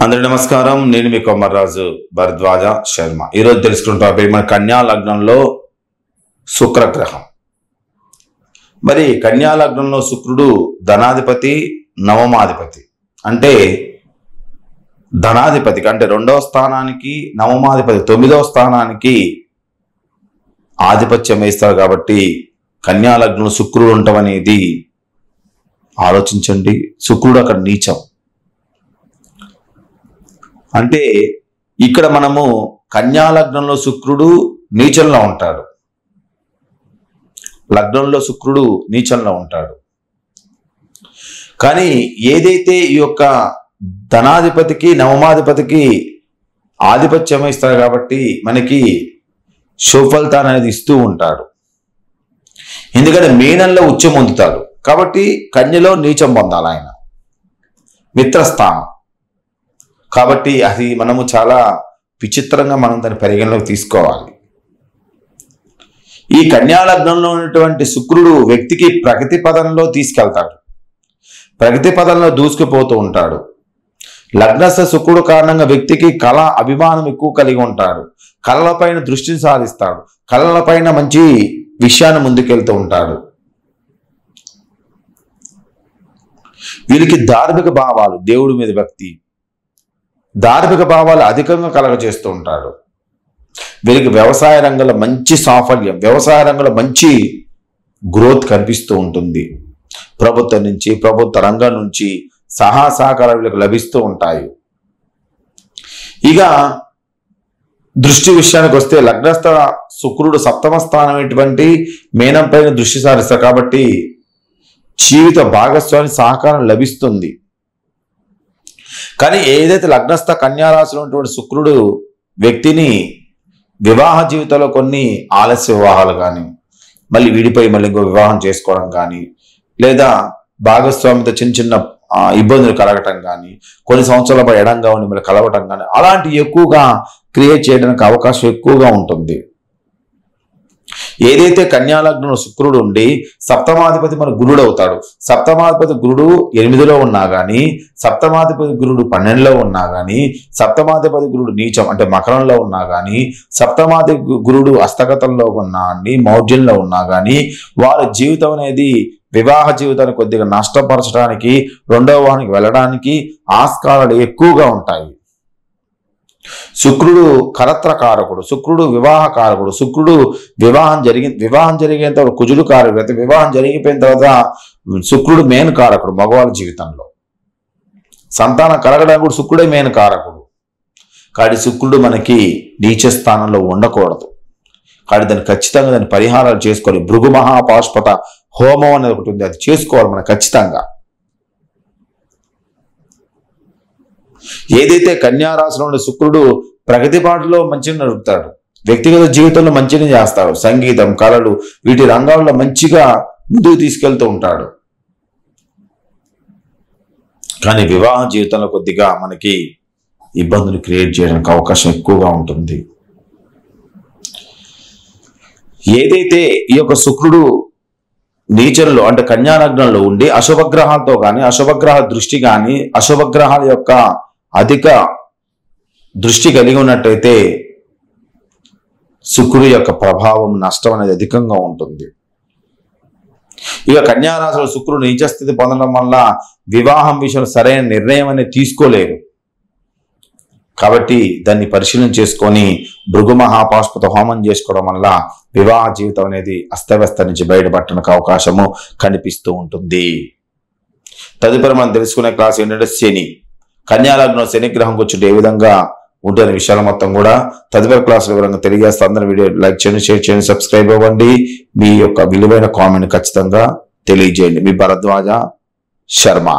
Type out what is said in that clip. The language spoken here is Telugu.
అందరికీ నమస్కారం. నేను మీ కొమర్రాజు భరద్వాజ శర్మ. ఈరోజు తెలుసుకున్న టాపిక్ మన కన్యా లగ్నంలో శుక్రగ్రహం. మరి కన్యా లగ్నంలో శుక్రుడు ధనాధిపతి, నవమాధిపతి. అంటే ధనాధిపతికి అంటే 2వ స్థానానికి, నవమాధిపతి 9వ స్థానానికి ఆధిపత్యం వేస్తారు. కాబట్టి కన్యా లగ్నంలో శుక్రుడు ఉండటం అనేది ఆలోచించండి. శుక్రుడు అక్కడ నీచం. అంటే ఇక్కడ మనము కన్యా లగ్నంలో శుక్రుడు నీచంలో ఉంటాడు. లగ్నంలో శుక్రుడు నీచంలో ఉంటాడు. కానీ ఏదైతే ఈ యొక్క ధనాధిపతికి, నవమాధిపతికి ఆధిపత్యం ఇస్తారు కాబట్టి మనకి సుఫలితాన్ని అనేది ఇస్తూ ఉంటాడు. ఎందుకంటే మీనంలో ఉచ్చం పొందుతాడు కాబట్టి కన్యలో నీచం పొందాలి ఆయన. మిత్రస్థానం కాబట్టి అది మనము చాలా విచిత్రంగా మనం దాన్ని పరిగణలోకి తీసుకోవాలి. ఈ కన్యా లగ్నంలో ఉన్నటువంటి శుక్రుడు వ్యక్తికి ప్రగతి పదంలో తీసుకెళ్తాడు. ప్రగతి పదంలో దూసుకుపోతూ ఉంటాడు. లగ్నస్థ శుక్రుడు కారణంగా వ్యక్తికి కళ అభిమానం ఎక్కువ కలిగి ఉంటాడు. కళలపైన దృష్టిని సాధిస్తాడు. కళలపైన మంచి విషయాన్ని ముందుకెళ్తూ ఉంటాడు. వీరికి ధార్మిక భావాలు, దేవుడి మీద భక్తి, ధార్మిక భావాలు అధికంగా కలగజేస్తూ ఉంటాడు. వీరికి వ్యవసాయ రంగంలో మంచి సాఫల్యం, వ్యవసాయ రంగంలో మంచి గ్రోత్ కనిపిస్తూ ఉంటుంది. ప్రభుత్వం నుంచి, ప్రభుత్వ రంగం నుంచి సహకారాలు వీళ్ళకి లభిస్తూ ఉంటాయి. ఇక దృష్టి విషయానికి వస్తే లగ్నస్థ శుక్రుడు 7వ స్థానమైనటువంటి మీనం పైన దృష్టి సారిస్తారు కాబట్టి జీవిత భాగస్వామి సహకారం లభిస్తుంది. కానీ ఏదైతే లగ్నస్థ కన్యారాశిలో ఉన్నటువంటి శుక్రుడు వ్యక్తిని వివాహ జీవితంలో కొన్ని ఆలస్య వివాహాలు కానీ, మళ్ళీ విడిపోయి మళ్ళీ ఇంకో వివాహం చేసుకోవడం కానీ, లేదా భాగస్వామితో చిన్న చిన్న ఇబ్బందులు కలగటం కానీ, కొన్ని సంవత్సరాల పాటు ఎడంగా ఉండి మళ్ళీ కలవటం కానీ, అలాంటివి ఎక్కువగా క్రియేట్ చేయడానికి అవకాశం ఎక్కువగా ఉంటుంది. ఏదైతే కన్యా లగ్నంలో శుక్రుడు ఉండి సప్తమాధిపతి మన గురుడు అవుతాడు. సప్తమాధిపతి గురుడు 8లో ఉన్నా కానీ, సప్తమాధిపతి గురుడు 12లో ఉన్నా కానీ, సప్తమాధిపతి గురుడు నీచం అంటే మకరంలో ఉన్నా కానీ, సప్తమాధి గురుడు హస్తగతంలో ఉన్నా కానీ, మౌఢ్యంలో ఉన్నా కానీ వారి జీవితం అనేది వివాహ జీవితాన్ని కొద్దిగా నష్టపరచడానికి, 2వ వాహానికి వెళ్ళడానికి ఆస్కారాలు ఎక్కువగా ఉంటాయి. శుక్రుడు కరత్రకారకుడు, శుక్రుడు వివాహ కారకుడు, శుక్రుడు వివాహం జరిగేంత కుజుడు కారకుడు, అయితే వివాహం జరిగిపోయిన తర్వాత శుక్రుడు మెయిన్ కారకుడు. మగవాళ్ళ జీవితంలో సంతానం కలగడానికి కూడా శుక్రుడే మెయిన్ కారకుడు. కాబట్టి శుక్రుడు మనకి నీచ స్థానంలో ఉండకూడదు. కాబట్టి దాన్ని ఖచ్చితంగా దాన్ని పరిహారాలు చేసుకోవాలి. భృగు మహాపాశుపత హోమం అనేది ఒకటి ఉంది, అది చేసుకోవాలి మనం ఖచ్చితంగా. ఏదైతే కన్యా రాశిలో ఉండే శుక్రుడు ప్రగతి బాటలో మంచిగా నడుపుతాడు, వ్యక్తిగత జీవితంలో మంచిగా చేస్తాడు, సంగీతం, కళలు వీటి రంగాల్లో మంచిగా ముందుకు తీసుకెళ్తూ ఉంటాడు. కానీ వివాహ జీవితంలో కొద్దిగా మనకి ఇబ్బందులు క్రియేట్ చేయడానికి అవకాశం ఎక్కువగా ఉంటుంది. ఏదైతే ఈ యొక్క శుక్రుడు నీచంలో అంటే కన్యా లగ్నంలో ఉండి అశుభగ్రహాలతో కానీ, అశుభగ్రహ దృష్టి కానీ, అశుభగ్రహాల యొక్క అధిక దృష్టి కలిగి ఉన్నట్టయితే శుక్రుడి యొక్క ప్రభావం, నష్టం అనేది అధికంగా ఉంటుంది. ఇక కన్యా రాశిలో శుక్రుడు నీచస్థితి పొందడం వల్ల వివాహం విషయంలో సరైన నిర్ణయం అనేది తీసుకోలేరు. కాబట్టి దాన్ని పరిశీలన చేసుకొని భృగు మహాపాశుపత హోమం చేసుకోవడం వల్ల వివాహ జీవితం అనేది అస్తవ్యస్త నుంచి బయటపడటానికి అవకాశము కనిపిస్తూ ఉంటుంది. తదుపరి మనం తెలుసుకునే క్లాస్ ఏంటంటే శని. కన్యా లగ్నంలో శని గ్రహం కూర్చుంటే ఏ విధంగా ఉంటున్న విషయాలు మొత్తం కూడా తదుపరి క్లాసుల వివరంగా తెలియజేస్తే అందరూ వీడియో లైక్ చేయండి, షేర్ చేయండి, సబ్స్క్రైబ్ అవ్వండి. మీ యొక్క విలువైన కామెంట్ ఖచ్చితంగా తెలియజేయండి. మీ భరద్వాజ శర్మ.